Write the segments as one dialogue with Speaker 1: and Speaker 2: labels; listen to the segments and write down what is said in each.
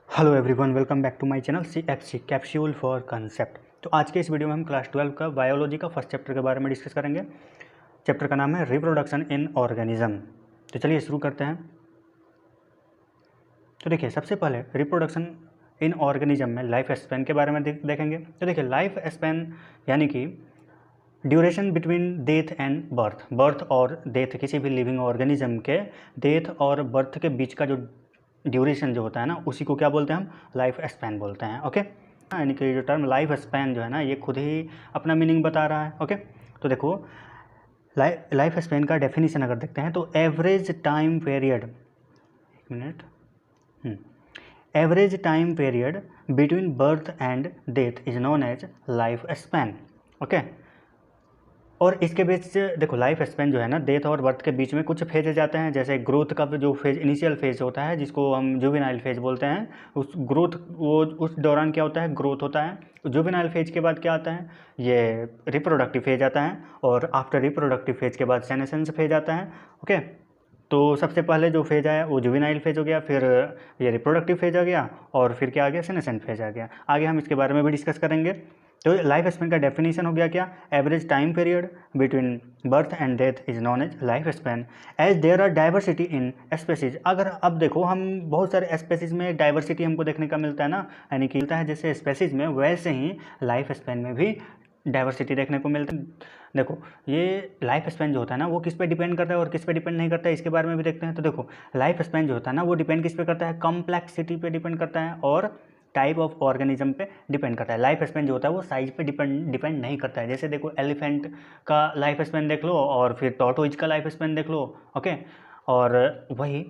Speaker 1: Hello everyone, welcome back to my channel CFC capsule for concept. तो आज के इस वीडियो में हम क्लास 12 का बायोलॉजी का फर्स्ट चैप्टर के बारे में डिस्कस करेंगे। चैप्टर का नाम है रिप्रोडक्शन इन ऑर्गेनिज्म। तो चलिए शुरू करते हैं। तो देखिए, सबसे पहले रिप्रोडक्शन इन ऑर्गेनिज्म में लाइफ स्पैन के बारे में देखेंगे। तो देखिए, लाइफ स्पैन यानी कि duration between death and birth, birth और डेथ, किसी भी लिविंग ऑर्गेनिज्म के डेथ और बर्थ के बीच का जो ड्यूरेशन जो होता है ना, उसी को क्या बोलते हैं हम? लाइफ स्पैन बोलते हैं। ओके, यानी कि जो टर्म लाइफ स्पैन जो है ना, ये खुद ही अपना मीनिंग बता रहा है। ओके, तो देखो, लाइफ स्पैन का डेफिनेशन अगर देखते हैं तो एवरेज टाइम पीरियड, एक minute, average time period between birth and death is known as life span. Okay, और इसके बीच देखो, लाइफ स्पैन जो है ना, डेथ और बर्थ के बीच में कुछ फेजेज जाते हैं। जैसे ग्रोथ का जो फेज, इनिशियल फेज होता है, जिसको हम जुवेनाइल फेज बोलते हैं, उस ग्रोथ, वो उस दौरान क्या होता है? ग्रोथ होता है। जुवेनाइल फेज के बाद क्या आता है? ये रिप्रोडक्टिव फेज आता है, और आफ्टर रिप्रोडक्टिव फेज के बाद सेनेसेंस फेज आता है। ओके, तो सबसे पहले जो फेज आया वो जुवेनाइल फेज हो गया, फिर ये रिप्रोडक्टिव फेज आ गया, और फिर क्या आ गया? सेनेसेंट फेज आ गया। आगे हम इसके बारे में भी डिस्कस करेंगे। तो लाइफ स्पैन का डेफिनेशन हो गया क्या? Average time period between birth and death is known as life span as there are diversity in species. अगर अब देखो, हम बहुत सारे स्पेसीज में डाइवर्सिटी हमको देखने का मिलता है ना, यानी कि मिलता है जैसे स्पेसीज में, वैसे ही लाइफ स्पैन में भी डाइवर्सिटी देखने को मिलती है। देखो, ये लाइफ स्पैन जो होता है ना, वो किस पे डिपेंड करता है और किस पे डिपेंड नहीं करता है, इसके बारे में भी देखते हैं। तो देखो, लाइफ स्पैन जो होता है ना, वो डिपेंड किस पे करता है? कॉम्प्लेक्सिटी पे डिपेंड करता है, और टाइप ऑफ ऑर्गेनिज्म पे डिपेंड करता है। लाइफ स्पैन जो होता है वो साइज पे डिपेंड नहीं करता है। जैसे देखो, एलिफेंट का लाइफ स्पैन देख लो, और फिर टॉर्टोइज का लाइफ स्पैन देख लो। ओके, और वही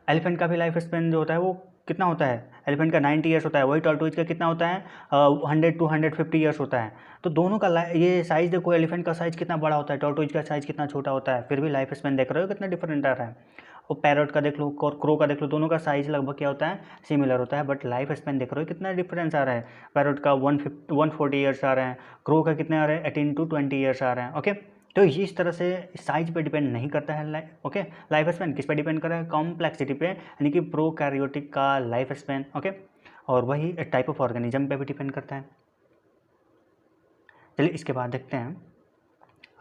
Speaker 1: एलिफेंट का भी लाइफ स्पैन जो होता है वो कितना होता है? एलिफेंट का 90 ईयर्स होता है, वही टॉर्टोइज का कितना होता है? 100 to 150 ईयर्स होता है। तो दोनों का ये साइज़ देखो, एलिफेंट का साइज़ कितना बड़ा होता है, टॉर्टोइज का साइज़ कितना छोटा होता है, फिर भी लाइफ स्पैन देख रहे हो कितना डिफरेंट आ रहा है। और पैरट का देख लो और क्रो का देख लो, दोनों का साइज़ लगभग क्या होता है? सिमिलर होता है, बट लाइफ स्पैन देख रहे हो कितना डिफरेंस आ रहा है। पैरट का 140 ईयर्स आ रहे हैं, क्रो का कितने आ रहे हैं? 18 to 20 ईयर्स आ रहे हैं। ओके, तो इस तरह से साइज पे डिपेंड नहीं करता है। ओके, लाइफ स्पैन किस पे डिपेंड कर रहा है? कॉम्प्लेक्सिटी पे, यानी कि प्रोकैरियोटिक का लाइफ स्पैन। ओके, और वही टाइप ऑफ ऑर्गेनिज्म पे भी डिपेंड करता है। चलिए इसके बाद देखते हैं।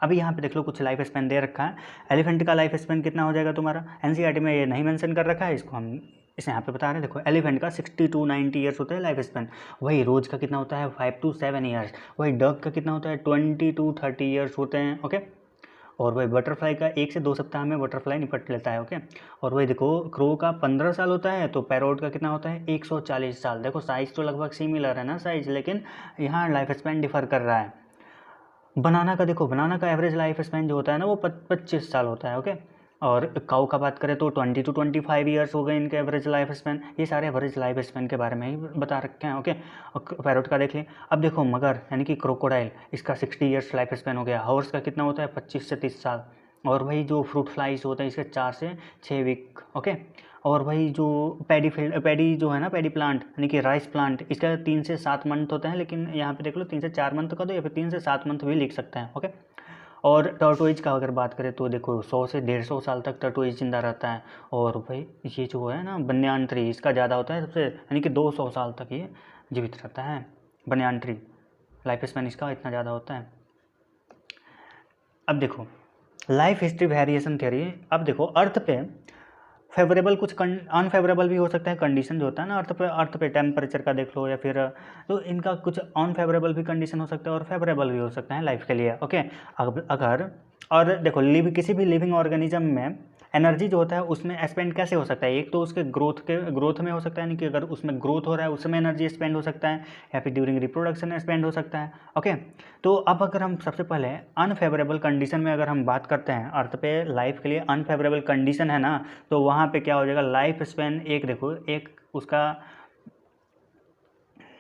Speaker 1: अभी यहाँ पे देख लो, कुछ लाइफ स्पैन दे रखा है। एलिफेंट का लाइफ स्पैन कितना हो जाएगा तुम्हारा? एनसीईआरटी में ये नहीं मेंशन कर रखा है, इसको हम इसे यहाँ पे बता रहे हैं। देखो, एलिफेंट का 60 to 90 ईयर्स होता है लाइफ स्पैन। वही रोज का कितना होता है? 5 to 7 ईयर्स। वही डक का कितना होता है? 20 to 30 ईयर्स होते हैं। ओके, और वही बटरफ्लाई का 1 से 2 सप्ताह में बटरफ्लाई निपट लेता है। ओके, और वही देखो, क्रो का 15 साल होता है, तो पैरोट का कितना होता है? 140 साल। देखो, साइज़ तो लगभग सिमिलर है ना साइज़, लेकिन यहाँ लाइफ स्पैन डिफर कर रहा है। बनाना का देखो, बनाना का एवरेज लाइफ स्पैन जो होता है ना, वो 25 साल होता है। ओके, और काऊ का बात करें तो 20 to 25 ईयर्स हो गए इनके एवरेज लाइफ स्पैन। ये सारे एवरेज लाइफ स्पैन के बारे में ही बता रखे हैं। ओके, और पैरोट का देख लें। अब देखो, मगर यानी कि क्रोकोडाइल, इसका 60 ईयर्स लाइफ स्पैन हो गया। हॉर्स का कितना होता है? 25 से 30 साल। और वही जो फ्रूट फ्लाइज होते हैं, इसके 4 से 6 वीक। ओके, और वही जो पैडी जो है ना, पैडी प्लांट यानी कि राइस प्लांट, इसका 3 से 7 मंथ होते हैं, लेकिन यहाँ पे देख लो 3 से 4 मंथ का दो, या फिर 3 से 7 मंथ भी लिख सकते हैं। ओके, और टर्टोइज का अगर बात करें तो देखो, 100 से 150 साल तक टर्टोइज जिंदा रहता है। और भाई ये जो है ना, बन्यान ट्री, इसका ज़्यादा होता है सबसे, यानी कि 200 साल तक ये जीवित रहता है। बन्यान ट्री लाइफ स्पैन इसका इतना ज़्यादा होता है। अब देखो, लाइफ हिस्ट्री वेरिएशन थ्योरी। अब देखो, अर्थ पे फेवरेबल कुछ अनफेवरेबल भी हो सकता है कंडीशन जो होता है ना अर्थ पे टेम्परेचर का देख लो, या फिर तो इनका कुछ अनफेवरेबल भी कंडीशन हो सकता है और फेवरेबल भी हो सकता है लाइफ के लिए। ओके, अगर और देखो, किसी भी लिविंग ऑर्गेनिज्म में एनर्जी जो होता है उसमें स्पेंड कैसे हो सकता है? एक तो उसके ग्रोथ में हो सकता है, यानी कि अगर उसमें ग्रोथ हो रहा है उस समय एनर्जी स्पेंड हो सकता है, या फिर ड्यूरिंग रिप्रोडक्शन स्पेंड हो सकता है। ओके, तो अब अगर हम सबसे पहले अनफेवरेबल कंडीशन में अगर हम बात करते हैं, अर्थ पे लाइफ के लिए अनफेवरेबल कंडीशन है ना, तो वहाँ पे क्या हो जाएगा? लाइफ स्पेन, एक देखो, एक उसका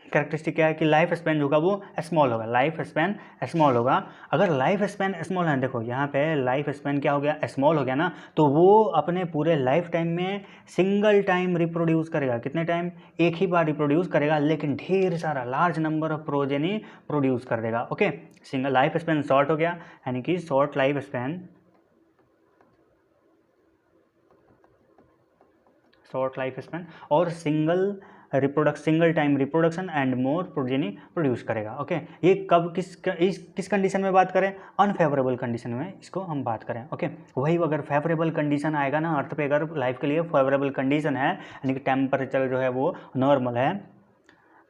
Speaker 1: कैरेक्टरिस्टिक क्या है कि लाइफ स्पेन होगा वो स्मॉल होगा, लाइफ स्पेन स्मॉल होगा। अगर लाइफ स्पेन स्मॉल है, देखो यहाँ पे लाइफ स्पेन क्या हो गया? स्मॉल हो गया ना, तो वो अपने पूरे लाइफ टाइम में सिंगल टाइम रिप्रोड्यूस करेगा। कितने टाइम? एक ही बार रिप्रोड्यूस करेगा, लेकिन ढेर सारा large number of progeny produce कर देगा। Okay, single life span short हो गया, यानी कि short life span, short life span, और single single time reproduction and more progeny produce करेगा। ओके, ये कब किस कंडीशन में बात करें? अनफेवरेबल कंडीशन में इसको हम बात करें। ओके, वही अगर फेवरेबल कंडीशन आएगा ना अर्थ पे, अगर लाइफ के लिए फेवरेबल कंडीशन है यानी कि टेम्परेचर जो है वो नॉर्मल है,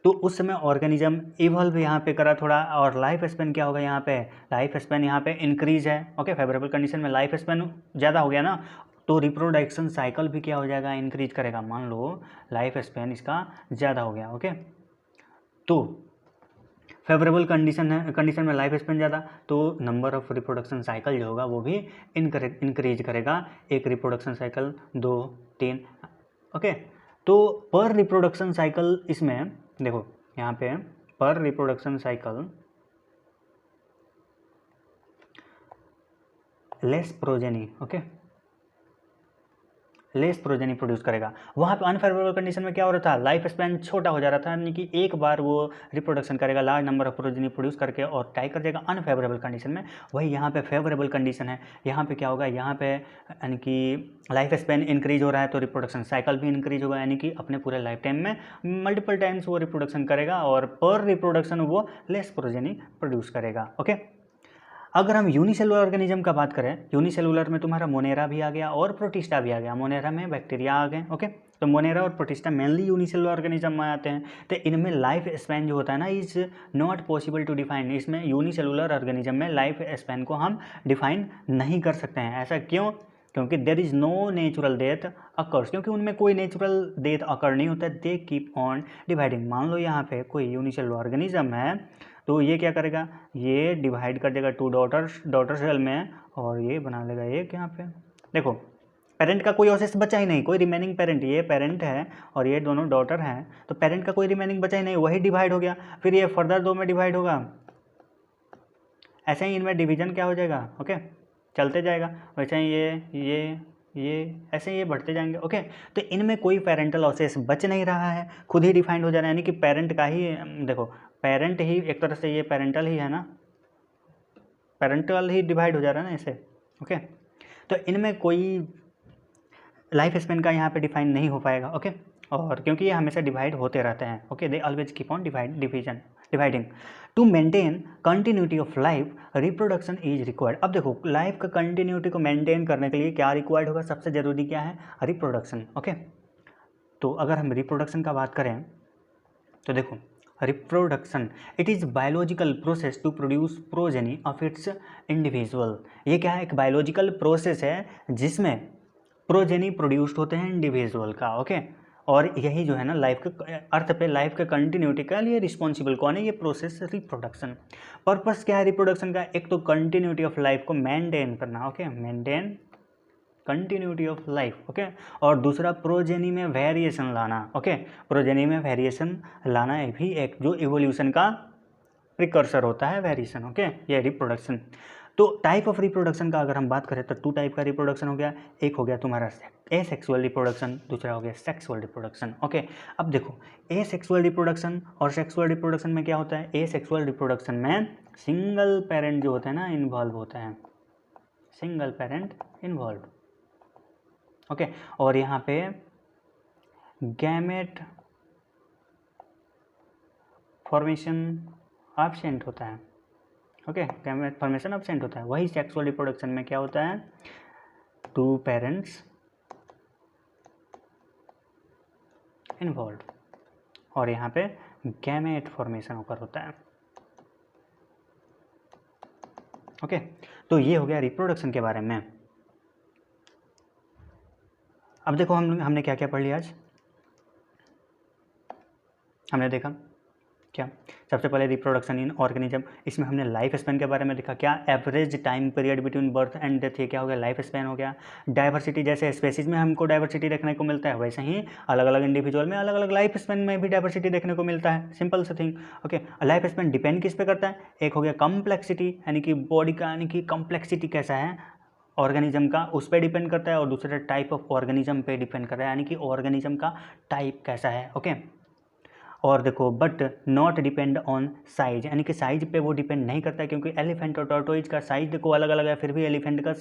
Speaker 1: तो उस समय ऑर्गेनिज्म इवॉल्व यहाँ पे करा थोड़ा, और लाइफ स्पेन क्या होगा यहाँ पे? लाइफ स्पेन यहाँ पे इंक्रीज है। ओके, फेवरेबल कंडीशन में लाइफ स्पेन ज़्यादा हो गया ना, तो रिप्रोडक्शन साइकिल भी क्या हो जाएगा? इंक्रीज करेगा। मान लो लाइफ स्पेन इसका ज़्यादा हो गया। ओके, तो फेवरेबल कंडीशन में लाइफ स्पेन ज़्यादा, तो नंबर ऑफ रिप्रोडक्शन साइकिल जो होगा वो भी इंक्रीज करेगा। एक रिप्रोडक्शन साइकिल, 2, 3। ओके, तो पर रिप्रोडक्शन साइकिल इसमें देखो यहाँ पे पर reproduction cycle less progeny, okay, less progeny produce करेगा। वहाँ पे अनफेवरेबल कंडीशन में क्या हो रहा था? लाइफ स्पैन छोटा हो जा रहा था, यानी कि एक बार वो रिप्रोडक्शन करेगा large number of progeny produce करके और टाई कर जाएगा अनफेवरेबल कंडीशन में। वही यहाँ पे फेवरेबल कंडीशन है, यहाँ पे क्या होगा? यहाँ पे यानी कि लाइफ स्पैन इंक्रीज हो रहा है तो रिप्रोडक्शन साइकिल भी इंक्रीज होगा, यानी कि अपने पूरे लाइफ टाइम में मल्टीपल टाइम्स वो रिप्रोडक्शन करेगा और पर रिप्रोडक्शन वो लेस प्रोजेनी प्रोड्यूस करेगा। ओके, अगर हम यूनिसेलुलर ऑर्गेनिज्म का बात करें, यूनिसेलुलर में तुम्हारा मोनेरा भी आ गया और प्रोटिस्टा भी आ गया। मोनेरा में बैक्टीरिया आ गए। ओके, तो मोनेरा और प्रोटिस्टा मेनली यूनिसेलुलर ऑर्गेनिज्म में आते हैं। तो इनमें लाइफ स्पैन जो होता है ना is not possible to define. इसमें यूनिसेलुलर ऑर्गेनिज्म में लाइफ स्पैन को हम डिफाइन नहीं कर सकते हैं। ऐसा क्यों? क्योंकि there is no natural death occurs, क्योंकि उनमें कोई नेचुरल डेथ अकर नहीं होता। They keep on dividing. मान लो यहाँ पे कोई यूनिसेलुलर ऑर्गेनिज्म है तो ये क्या करेगा? ये डिवाइड कर देगा 2 डॉटर सेल में और ये बना लेगा एक यहाँ पे। देखो पेरेंट का कोई अवशेष बचा ही नहीं, कोई रिमेनिंग पेरेंट, ये पेरेंट है और ये दोनों डॉटर हैं, तो पेरेंट का कोई रिमेनिंग बचा ही नहीं, वही डिवाइड हो गया। फिर ये फर्दर 2 में डिवाइड होगा, ऐसे ही इनमें डिवीजन क्या हो जाएगा? ओके, चलते जाएगा। वैसे ही ये ऐसे ही ये बढ़ते जाएंगे। ओके, तो इनमें कोई पेरेंटल अवशेष बच नहीं रहा है, खुद ही डिफाइंड हो जा रहा है, यानी कि पेरेंट का ही, देखो पेरेंट ही एक तरह से, ये पेरेंटल ही है ना, पेरेंटल ही डिवाइड हो जा रहा है ना ऐसे। ओके, तो इनमें कोई लाइफ स्पेन का यहाँ पे डिफाइन नहीं हो पाएगा। ओके, और क्योंकि ये हमेशा डिवाइड होते रहते हैं। Okay, they always keep on dividing to maintain continuity of life reproduction is required. अब देखो लाइफ का कंटिन्यूटी को मेंटेन करने के लिए क्या रिक्वायर्ड होगा? सबसे जरूरी क्या है? रिप्रोडक्शन। ओके, तो अगर हम रिप्रोडक्शन का बात करें तो देखो reproduction it is biological process to produce progeny of its individual. ये क्या है? एक बायोलॉजिकल प्रोसेस है जिसमें प्रोजेनी प्रोड्यूस्ड होते हैं इंडिविजुअल का। ओके, और यही जो है ना लाइफ के अर्थ पे लाइफ के कंटिन्यूटी का लिए रिस्पॉन्सिबल कौन है? ये प्रोसेस रिप्रोडक्शन। पर्पस क्या है रिप्रोडक्शन का? एक तो कंटिन्यूटी ऑफ लाइफ को मेंटेन करना। Okay, maintain continuity of life. Okay, और दूसरा प्रोजेनी में वेरिएशन लाना। ओके, प्रोजेनी में वेरिएशन लाना भी एक जो इवोल्यूशन का प्रिकर्सर होता है, वेरिएशन। ओके, ये रिप्रोडक्शन। तो टाइप ऑफ रिप्रोडक्शन का अगर हम बात करें तो 2 टाइप का रिप्रोडक्शन हो गया। एक हो गया तुम्हारा एसेक्सुअल रिप्रोडक्शन, दूसरा हो गया सेक्सुअल रिप्रोडक्शन। ओके, अब देखो एसेक्सुअल रिप्रोडक्शन और सेक्सुअल रिप्रोडक्शन में क्या होता है? एसेक्सुअल रिप्रोडक्शन में सिंगल पेरेंट जो होता है ना इन्वॉल्व होता है, सिंगल पेरेंट इन्वॉल्व। ओके, और यहाँ पे गैमेट फॉर्मेशन एब्सेंट होता है। ओके, गैमेट फॉर्मेशन एब्सेंट होता है। वही सेक्सुअल रिप्रोडक्शन में क्या होता है? 2 पेरेंट्स इन्वॉल्व और यहाँ पे गैमेट फॉर्मेशन होकर होता है। ओके, तो ये हो गया रिप्रोडक्शन के बारे में। अब देखो हमने क्या क्या पढ़ लिया आज। हमने देखा क्या? सबसे पहले रिप्रोडक्शन इन ऑर्गेनिज्म, इसमें हमने लाइफ स्पैन के बारे में देखा। क्या? Average time period between birth and death, ये क्या हो गया? लाइफ स्पैन हो गया। डाइवर्सिटी, जैसे स्पेसीज में हमको डाइवर्सिटी देखने को मिलता है, वैसे ही अलग अलग इंडिविजुअल में अलग अलग लाइफ स्पैन में भी डाइवर्सिटी देखने को मिलता है। सिंपल सा thing. Okay, life span depend किस पे करता है? एक हो गया कम्प्लेक्सिटी, यानी कि बॉडी का, यानी कि कम्प्लेक्सिटी कैसा है ऑर्गेनिज्म का, उस पर डिपेंड करता है। और दूसरा टाइप ऑफ ऑर्गेनिज्म पे डिपेंड करता है, यानी कि ऑर्गेनिज्म का टाइप कैसा है। ओके, और देखो but not depend on size, यानी कि साइज पे वो डिपेंड नहीं करता है, क्योंकि एलिफेंट और टॉर्टोइज का साइज देखो अलग अलग है, फिर भी एलिफेंट का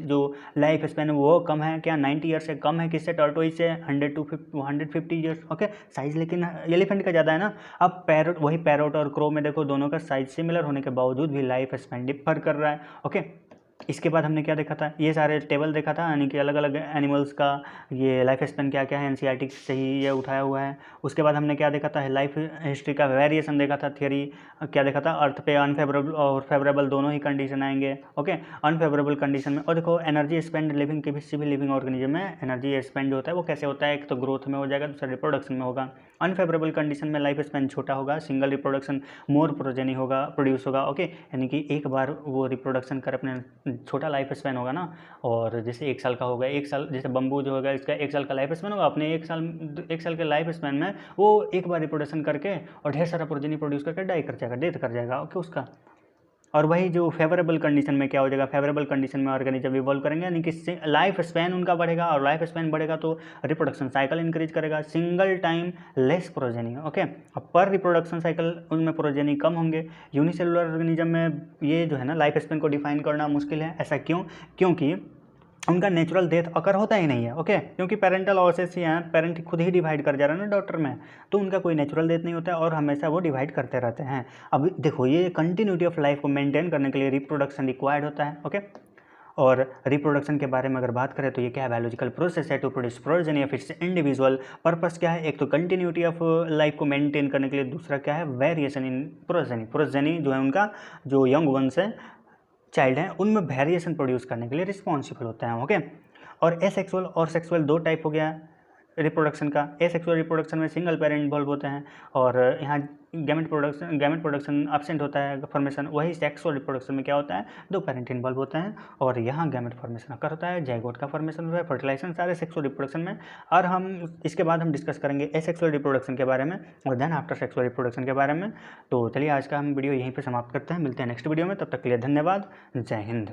Speaker 1: जो लाइफ स्पैन है वो कम है, क्या 90 ईयर से कम है किससे, टॉर्टोइज से 100 to 150 ईयर्स। ओके, साइज लेकिन एलिफेंट का ज़्यादा है ना। अब पैरोट, वही पैरोट और क्रो में देखो दोनों का साइज सिमिलर होने के बावजूद भी लाइफ स्पैन डिफर कर रहा है। ओके, इसके बाद हमने क्या देखा था, ये सारे टेबल देखा था, यानी कि अलग अलग एनिमल्स का ये लाइफ स्पैन क्या क्या है, एनसीईआरटी से ही ये उठाया हुआ है। उसके बाद हमने क्या देखा था, लाइफ हिस्ट्री का वेरिएशन देखा था, थियरी क्या देखा था, अर्थ पे अनफेवरेबल और फेवरेबल दोनों ही कंडीशन आएंगे। ओके, अनफेवरेबल कंडीशन में, और देखो एनर्जी स्पेंड लिविंग किसी भी लिविंग ऑर्गेनिज्म में एनर्जी स्पेंड जो होता है वो कैसे होता है, एक तो ग्रोथ में हो जाएगा, दूसरा रिप्रोडक्शन में होगा। अनफेवरेबल कंडीशन में लाइफ स्पेन छोटा होगा, सिंगल रिप्रोडक्शन, मोर प्रोजेनी होगा, प्रोड्यूस होगा। ओके, यानी कि एक बार वो रिप्रोडक्शन कर अपने, छोटा लाइफ स्पेन होगा ना, और जैसे 1 साल का होगा, 1 साल जैसे बम्बू जो होगा इसका 1 साल का लाइफ स्पेन होगा, अपने 1 साल के लाइफ स्पेन में वो एक बार रिप्रोडक्शन करके और ढेर सारा प्रोजेनी प्रोड्यूस करके डाई कर जाएगा, डेथ कर जाएगा। ओके, उसका। और वही जो फेवरेबल कंडीशन में क्या हो जाएगा, फेवरेबल कंडीशन में ऑर्गेनिज्म इवॉल्व करेंगे, यानी कि लाइफ स्पैन उनका बढ़ेगा, और लाइफ स्पैन बढ़ेगा तो रिप्रोडक्शन साइकिल इंक्रीज करेगा, single time less progeny. Okay, अब पर रिप्रोडक्शन साइकिल उनमें प्रोजेनी कम होंगे। यूनिसेलुलर ऑर्गेनिज्म में ये जो है ना लाइफ स्पैन को डिफाइन करना मुश्किल है। ऐसा क्यों? क्योंकि उनका नेचुरल डेथ अकर होता ही नहीं है। ओके, क्योंकि पेरेंटल ऑसेस ही हैं, पेरेंट खुद ही डिवाइड कर जा रहा है ना डॉटर में, तो उनका कोई नेचुरल डेथ नहीं होता है और हमेशा वो डिवाइड करते रहते हैं। अब देखो ये कंटिन्यूटी ऑफ लाइफ को मेंटेन करने के लिए रिप्रोडक्शन रिक्वायर्ड होता है। ओके, और रिप्रोडक्शन के बारे में अगर बात करें तो ये क्या है, बायोलॉजिकल प्रोसेस है to produce progeny of its individual. Purpose क्या है, एक तो कंटिन्यूटी ऑफ लाइफ को मेंटेन करने के लिए, दूसरा क्या है, वेरिएशन इन प्रोजेनी। प्रोजेनी जो है उनका जो यंग वंस है, चाइल्ड हैं, उनमें वेरिएशन प्रोड्यूस करने के लिए रिस्पॉन्सिबल होते हैं। ओके, और एसेक्सुअल और सेक्सुअल दो टाइप हो गया रिप्रोडक्शन का। एसेक्सुअल रिप्रोडक्शन में सिंगल पेरेंट इन्वॉल्व होते हैं, और यहाँ गैमेट प्रोडक्शन एब्सेंट होता है फॉर्मेशन। वही सेक्सुअल रिप्रोडक्शन में क्या होता है, 2 पेरेंट इन्वॉल्व होते हैं, और यहाँ गैमेट फॉर्मेशन अकर होता है, जाइगोट का फॉर्मेशन होता है, फर्टिलाइजेशन, सारे सेक्सुअल रिप्रोडक्शन में। और हम इसके बाद हम डिस्कस करेंगे एसेक्सुअल रिप्रोडक्शन के बारे में, और देन आफ्टर सेक्सुअल रिप्रोडक्शन के बारे में। तो चलिए आज का हम वीडियो यहीं पर समाप्त करते हैं, मिलते हैं नेक्स्ट वीडियो में, तब तक के लिए धन्यवाद, जय हिंद।